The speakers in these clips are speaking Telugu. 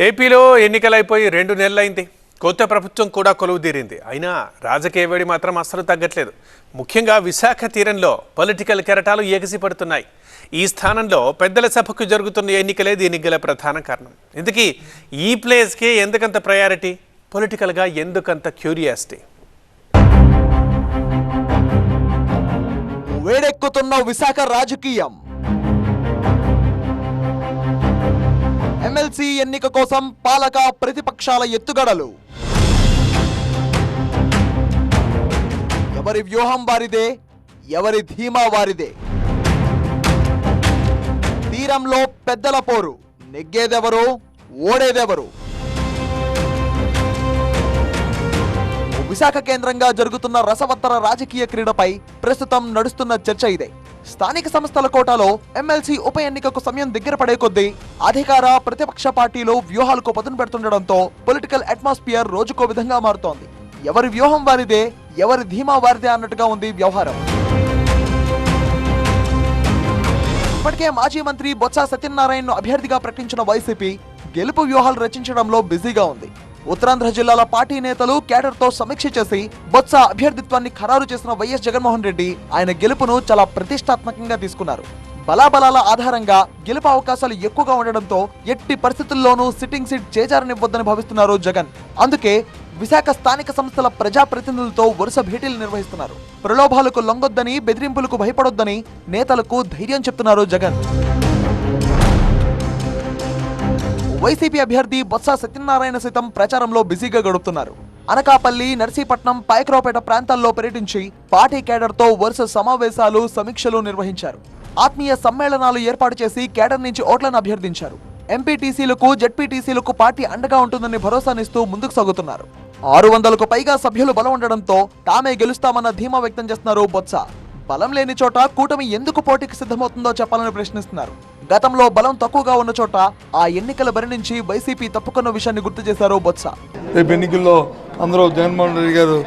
ఏపీలో ఎన్నికలైపోయి 2 నెలలైంది. కొత్త ప్రభుత్వం కూడా కొలువుదీరింది. అయినా రాజకీయ వేడి మాత్రం అస్సలు తగ్గట్లేదు. ముఖ్యంగా విశాఖ తీరంలో పొలిటికల్ కెరటాలు ఎగసిపడుతున్నాయి. ఈ స్థానంలో పెద్దల సభకు జరుగుతున్న ఎన్నికలే దీనికి గల ప్రధాన కారణం. ఇంతకీ ఈ ప్లేస్కి ఎందుకంత ప్రయారిటీ, పొలిటికల్గా ఎందుకంత క్యూరియాసిటీ? వేడెక్కుతున్న విశాఖ రాజకీయం. ఎమ్మెల్సీ ఎన్నిక కోసం పాలక ప్రతిపక్షాల ఎత్తుగడలు. ఎవరి వ్యూహం వారిదే, ఎవరి ధీమా వారిదే. తీరంలో పెద్దల పోరు. నెగ్గేదెవరు, ఓడేదెవరు? విశాఖ కేంద్రంగా జరుగుతున్న రసవత్తర రాజకీయ క్రీడపై ప్రస్తుతం నడుస్తున్న చర్చ ఇదే. స్థానిక సంస్థల కోటాలో ఎమ్మెల్సీ ఉప ఎన్నికకు సమయం దగ్గర పడే కొద్దీ అధికార ప్రతిపక్ష పార్టీలు వ్యూహాలకు పదును పెడుతుండటంతో పొలిటికల్ అట్మాస్ఫియర్ రోజుకో విధంగా మారుతోంది. ఎవరి వ్యూహం వారిదే, ఎవరి ధీమా వారిదే అన్నట్టుగా ఉంది వ్యవహారం. ఇప్పటికే మాజీ మంత్రి బొత్స సత్యనారాయణను అభ్యర్థిగా ప్రకటించిన వైసీపీ గెలుపు వ్యూహాలు రచించడంలో బిజీగా ఉంది. ఉత్తరాంధ్ర జిల్లాల పార్టీ నేతలు కేడర్తో సమీక్ష చేసి బొత్స అభ్యర్థిత్వాన్ని ఖరారు చేసిన వైఎస్ జగన్మోహన్ రెడ్డి ఆయన గెలుపును చాలా ప్రతిష్టాత్మకంగా తీసుకున్నారు. బలాబలాల ఆధారంగా గెలుపు అవకాశాలు ఎక్కువగా ఉండడంతో ఎట్టి పరిస్థితుల్లోనూ సిట్టింగ్ సీట్ చేజారనివ్వొద్దని భావిస్తున్నారు జగన్. అందుకే విశాఖ స్థానిక సంస్థల ప్రజాప్రతినిధులతో వరుస భేటీలు నిర్వహిస్తున్నారు. ప్రలోభాలకు లొంగొద్దని, బెదిరింపులకు భయపడొద్దని నేతలకు ధైర్యం చెప్తున్నారు జగన్. వైసీపీ అభ్యర్థి బొత్స సత్యనారాయణ సైతం ప్రచారంలో బిజీగా గడుపుతున్నారు. అనకాపల్లి, నర్సీపట్నం, పాయకరావుపేట ప్రాంతాల్లో పర్యటించి పార్టీ కేడర్తో వరుస సమావేశాలు, సమీక్షలు నిర్వహించారు. ఆత్మీయ సమ్మేళనాలు ఏర్పాటు చేసి కేడర్ నుంచి ఓట్లను అభ్యర్థించారు. ఎంపీటీసీలకు, జెడ్పీటీసీలకు పార్టీ అండగా ఉంటుందని భరోసానిస్తూ ముందుకు సాగుతున్నారు. 600కు పైగా సభ్యులు బలం ఉండడంతో తామే గెలుస్తామన్న ధీమా వ్యక్తం చేస్తున్నారు బొత్స. బలం లేని చోట కూటమి ఎందుకు పోటీకి సిద్ధమవుతుందో చెప్పాలని ప్రశ్నిస్తున్నారు. గతంలో బలం తక్కువగా ఉన్న చోట ఆ ఎన్నికల బరి నుంచి వైసీపీ తప్పుకున్న విషయాన్ని గుర్తు చేశారు బొత్స. రేపు ఎన్నికల్లో అందరూ జగన్మోహన్ రెడ్డి గారు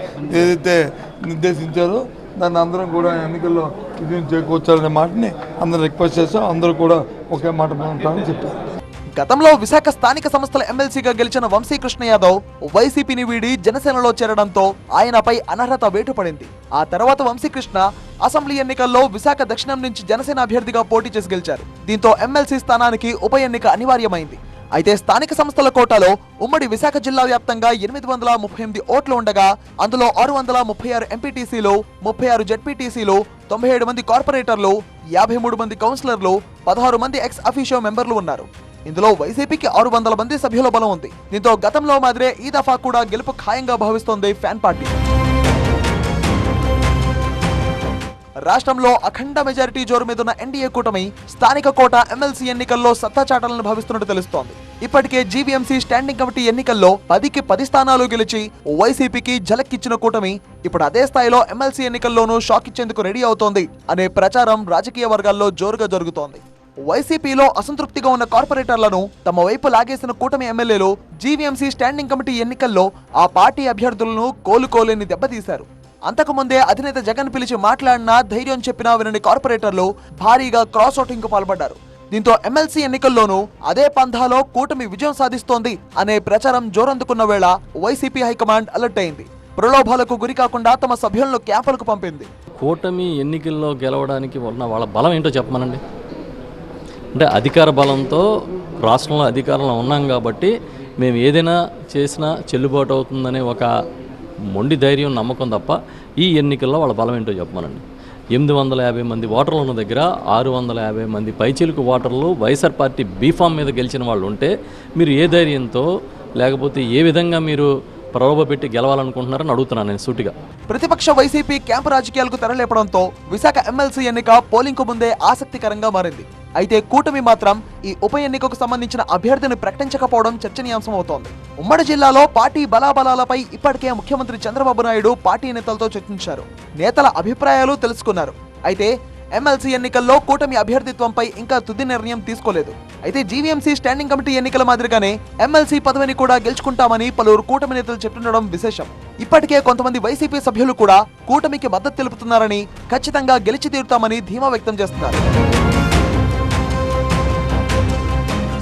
ఏదైతే నిర్దేశించారో దాన్ని అందరం కూడా ఎన్నికల్లో విజయం చేకూర్చాలనే మాటని అందరూ రిక్వెస్ట్ చేస్తాం. అందరూ కూడా ఒకే మాట ఉంటామని చెప్పారు. గతంలో విశాఖ స్థానిక సంస్థల ఎమ్మెల్సీగా గెలిచిన వంశీకృష్ణ యాదవ్ వైసీపీని వీడి జనసేనలో చేరడంతో ఆయనపై అనర్హత వేటు పడింది. ఆ తర్వాత వంశీకృష్ణ అసెంబ్లీ ఎన్నికల్లో విశాఖ దక్షిణం నుంచి జనసేన అభ్యర్థిగా పోటీ చేసి గెలిచారు. దీంతో ఎమ్మెల్సీ స్థానానికి ఉప ఎన్నిక అనివార్యమైంది. అయితే స్థానిక సంస్థల కోటాలో ఉమ్మడి విశాఖ జిల్లా వ్యాప్తంగా 838 ఓట్లు ఉండగా అందులో 636 ఎంపీటీసీలు, 36 జెడ్పీటీసీలు, 97 మంది కార్పొరేటర్లు, 53 మంది కౌన్సిలర్లు, 16 మంది ఎక్స్ అఫీషియో మెంబర్లు ఉన్నారు. ఇందులో వైసీపీకి 600 మంది సభ్యుల బలం ఉంది. దీంతో గతంలో మాదిరే ఈ దఫా కూడా గెలుపు ఖాయంగా భావిస్తోంది ఫ్యాన్ పార్టీ. రాష్ట్రంలో అఖండ మెజారిటీ జోరు మీదున్న ఎన్డీఏ కూటమి స్థానిక కోట ఎమ్మెల్సీ ఎన్నికల్లో సత్తా చాటాలను భావిస్తున్నట్టు తెలుస్తోంది. ఇప్పటికే జీవీఎంసీ స్టాండింగ్ కమిటీ ఎన్నికల్లో 10కి 10 స్థానాలు గెలిచి వైసీపీకి ఝలక్కిచ్చిన కూటమి ఇప్పుడు అదే స్థాయిలో ఎమ్మెల్సీ ఎన్నికల్లోనూ షాక్ ఇచ్చేందుకు రెడీ అవుతోంది అనే ప్రచారం రాజకీయ వర్గాల్లో జోరుగా జరుగుతోంది. వైసీపీలో అసంతృప్తిగా ఉన్న కార్పొరేటర్లను తమ వైపు లాగేసిన కూటమి ఎమ్మెల్యేలు జీవీఎంసీ స్టాండింగ్ కమిటీ ఎన్నికల్లో ఆ పార్టీ అభ్యర్థులను కోలుకోలేని దెబ్బతీశారు. అంతకుముందే అధినేత జగన్ పిలిచి మాట్లాడినా, ధైర్యం చెప్పినా వినని కార్పొరేటర్లు భారీగా క్రాస్ ఓటింగ్ కు పాల్పడ్డారు. దీంతో ఎమ్మెల్సీ ఎన్నికల్లోనూ అదే పంథాలో కూటమి విజయం సాధిస్తోంది అనే ప్రచారం జోరందుకున్న వేళ వైసీపీ హైకమాండ్ అలర్ట్ అయింది. ప్రలోభాలకు గురి కాకుండా తమ సభ్యులను క్యాంపులకు పంపింది. కూటమి ఎన్నికల్లో గెలవడానికి ఉన్న వాళ్ళ బలం ఏంటో చెప్పమనండి. అంటే అధికార బలంతో రాష్ట్రంలో అధికారంలో ఉన్నాం కాబట్టి మేము ఏదైనా చేసినా చెల్లుబాటు అవుతుందనే ఒక మొండి ధైర్యం, నమ్మకం తప్ప ఈ ఎన్నికల్లో వాళ్ళ బలం ఏంటో చెప్పమనండి. 850 మంది ఓటర్లు ఉన్న దగ్గర 650 మంది పైచిలుకు ఓటర్లు వైఎస్ఆర్ పార్టీ బీఫామ్ మీద గెలిచిన వాళ్ళు ఉంటే మీరు ఏ ధైర్యంతో, లేకపోతే ఏ విధంగా మీరు ప్రలోభ పెట్టి గెలవాలనుకుంటున్నారని అడుగుతున్నాను నేను సూటిగా. ప్రతిపక్ష వైసీపీ క్యాంపు రాజకీయాలకు తెరలేపడంతో విశాఖ ఎమ్మెల్సీ ఎన్నిక పోలింగ్ కు ముందే ఆసక్తికరంగా మారింది. అయితే కూటమి మాత్రం ఈ ఉప ఎన్నికకు సంబంధించిన అభ్యర్థిని ప్రకటించకపోవడం చర్చనీయాంశం అవుతోంది. ఉమ్మడి జిల్లాలో పార్టీ బలాబలాలపై ఇప్పటికే ముఖ్యమంత్రి చంద్రబాబు నాయుడు పార్టీ నేతలతో చర్చించారు. నేతల అభిప్రాయాలు తెలుసుకున్నారు. అయితే ఎమ్మెల్సీ ఎన్నికల్లో కూటమి అభ్యర్థిత్వంపై ఇంకా తుది నిర్ణయం తీసుకోలేదు. అయితే జీవీఎంసీ స్టాండింగ్ కమిటీ ఎన్నికల మాదిరిగానే ఎమ్మెల్సీ పదవిని కూడా గెలుచుకుంటామని పలువురు కూటమి నేతలు చెప్తుండడం విశేషం. ఇప్పటికే కొంతమంది వైసీపీ సభ్యులు కూడా కూటమికి మద్దతు తెలుపుతున్నారని, ఖచ్చితంగా గెలిచి తీరుతామని ధీమా వ్యక్తం చేస్తున్నారు.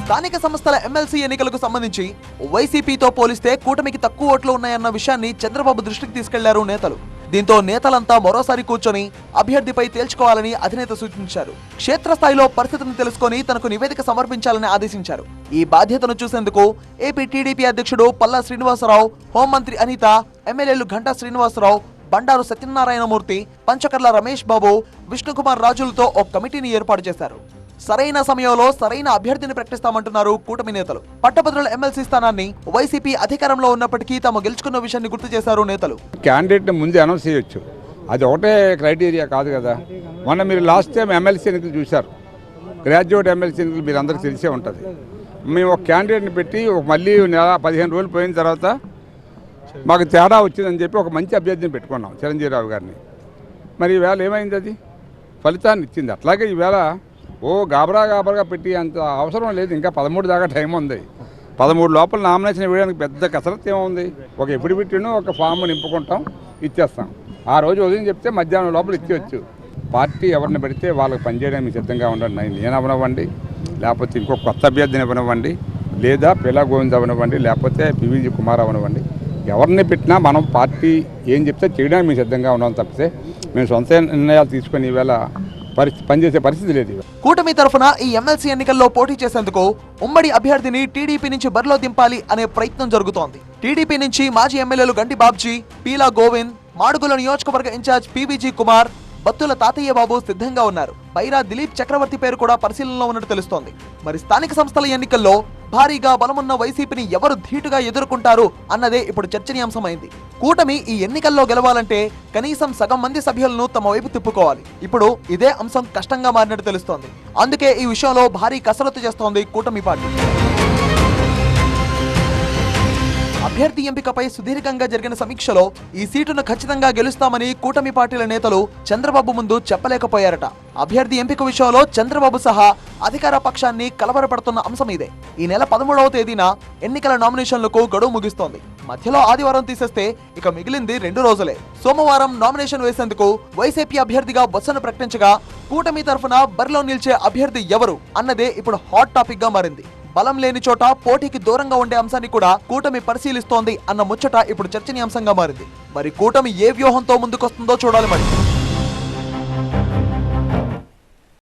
స్థానిక సంస్థల ఎమ్మెల్సీ ఎన్నికలకు సంబంధించి వైసీపీతో పోలిస్తే కూటమికి తక్కువ ఓట్లు ఉన్నాయన్న విషయాన్ని చంద్రబాబు దృష్టికి తీసుకెళ్లారు నేతలు. దీంతో నేతలంతా మరోసారి కూర్చొని అభ్యర్థిపై తేల్చుకోవాలని అధినేత సూచించారు. క్షేత్రస్థాయిలో పరిస్థితిని తెలుసుకొని తనకు నివేదిక సమర్పించాలని ఆదేశించారు. ఈ బాధ్యతను చూసేందుకు ఏపీ టీడీపీ అధ్యక్షుడు పల్లా శ్రీనివాసరావు, హోంమంత్రి అనిత, ఎమ్మెల్యేలు ఘంటా శ్రీనివాసరావు, బండారు సత్యనారాయణమూర్తి, పంచకర్ల రమేష్ బాబు, విష్ణుకుమార్ రాజులతో ఒక కమిటీని ఏర్పాటు చేశారు. సరైన సమయంలో సరైన అభ్యర్థిని ప్రకటిస్తామంటున్నారు కూటమి నేతలు. పట్టభద్రుల ఎమ్మెల్సీ స్థానాన్ని వైసీపీ అధికారంలో ఉన్నప్పటికీ తాము గెలుచుకున్న విషయాన్ని గుర్తు చేశారు నేతలు. క్యాండిడేట్ని ముందే అనౌన్స్ చేయొచ్చు, అది ఒకటే క్రైటీరియా కాదు కదా. మొన్న మీరు లాస్ట్ టైం ఎమ్మెల్సీ ఎన్నికలు చూశారు, గ్రాడ్యుయేట్ ఎమ్మెల్సీ ఎన్నికలు మీరు అందరికీ తెలిసే ఉంటుంది. మేము ఒక క్యాండిడేట్ని పెట్టి మళ్ళీ నెల 15 రోజులు పోయిన తర్వాత మాకు తేడా వచ్చిందని చెప్పి ఒక మంచి అభ్యర్థిని పెట్టుకున్నాం, చిరంజీవిరావు గారిని. మరి ఈవేళ ఏమైంది, అది ఫలితాన్ని ఇచ్చింది. అట్లాగే ఈవేళ గాబరాగా పెట్టి అంత అవసరం లేదు. ఇంకా 13 దాకా టైం ఉంది. 13 లోపల నామినేషన్ వేయడానికి పెద్ద కసరత్తు ఏముంది. ఒక ఎప్పుడు పెట్టినో ఒక ఫామ్ నింపుకుంటాం, ఇచ్చేస్తాం. ఆ రోజు ఉదయం చెప్తే మధ్యాహ్నం లోపల ఇచ్చేయచ్చు. పార్టీ ఎవరిని పెడితే వాళ్ళకి పనిచేయడానికి సిద్ధంగా ఉండండి. నేను అవనివ్వండి, లేకపోతే ఇంకో కొత్త అభ్యర్థిని అవనివ్వండి, లేదా పిల్ల గోవింద్ అవనివ్వండి, లేకపోతే పివిజి కుమార్ అవనివ్వండి, ఎవరిని పెట్టినా మనం పార్టీ ఏం చెప్తే చేయడానికి మేము సిద్ధంగా ఉన్నాం తప్పితే మేము సొంత నిర్ణయాలు తీసుకొని ఈవేళ పనిచేసే పరిస్థితి లేదు. కూటమి తరఫున ఈ ఎమ్మెల్సీ ఎన్నికల్లో పోటీ చేసేందుకు ఉమ్మడి అభ్యర్థిని టీడీపీ నుంచి బరిలో దింపాలి అనే ప్రయత్నం జరుగుతోంది. టీడీపీ నుంచి మాజీ ఎమ్మెల్యేలు గంటి బాబ్జీ, పీలా గోవింద్, మాడుగుల నియోజకవర్గ ఇన్ఛార్జ్ పీవీజీ కుమార్, బత్తుల తాతయ్య బాబు సిద్ధంగా ఉన్నారు. బైరా దిలీప్ చక్రవర్తి పేరు కూడా పరిశీలనలో ఉన్నట్టు తెలుస్తోంది. మరి స్థానిక సంస్థల ఎన్నికల్లో భారీగా బలమున్న వైసీపీని ఎవరు ధీటుగా ఎదుర్కొంటారు అన్నదే ఇప్పుడు చర్చనీయాంశమైంది. కూటమి ఈ ఎన్నికల్లో గెలవాలంటే కనీసం సగం మంది సభ్యులను తమ వైపు తిప్పుకోవాలి. ఇప్పుడు ఇదే అంశం కష్టంగా మారినట్టు తెలుస్తోంది. అందుకే ఈ విషయంలో భారీ కసరత్తు చేస్తోంది కూటమి పార్టీ. అభ్యర్థి ఎంపికపై సుదీర్ఘంగా జరిగిన సమీక్షలో ఈ సీటును ఖచ్చితంగా గెలుస్తామని కూటమి పార్టీల నేతలు చంద్రబాబు ముందు చెప్పలేకపోయారట. అభ్యర్థి ఎంపిక విషయంలో చంద్రబాబు సహా అధికార పక్షాన్ని కలవరపడుతున్న అంశం ఇదే. ఈ నెల 13వ తేదీన ఎన్నికల నామినేషన్లకు గడువు ముగిస్తోంది. మధ్యలో ఆదివారం తీసేస్తే ఇక మిగిలింది 2 రోజులే. సోమవారం నామినేషన్ వేసేందుకు వైసీపీ అభ్యర్థిగా బొత్సను ప్రకటించగా కూటమి తరఫున బరిలో నిలిచే అభ్యర్థి ఎవరు అన్నదే ఇప్పుడు హాట్ టాపిక్ గా మారింది. బలం లేని చోట పోటీకి దూరంగా ఉండే అంశాన్ని కూడా కూటమి పరిశీలిస్తోంది అన్న ముచ్చట ఇప్పుడు చర్చనీయాంశంగా మారింది. మరి కూటమి ఏ వ్యూహంతో ముందుకొస్తుందో చూడాలి మరి.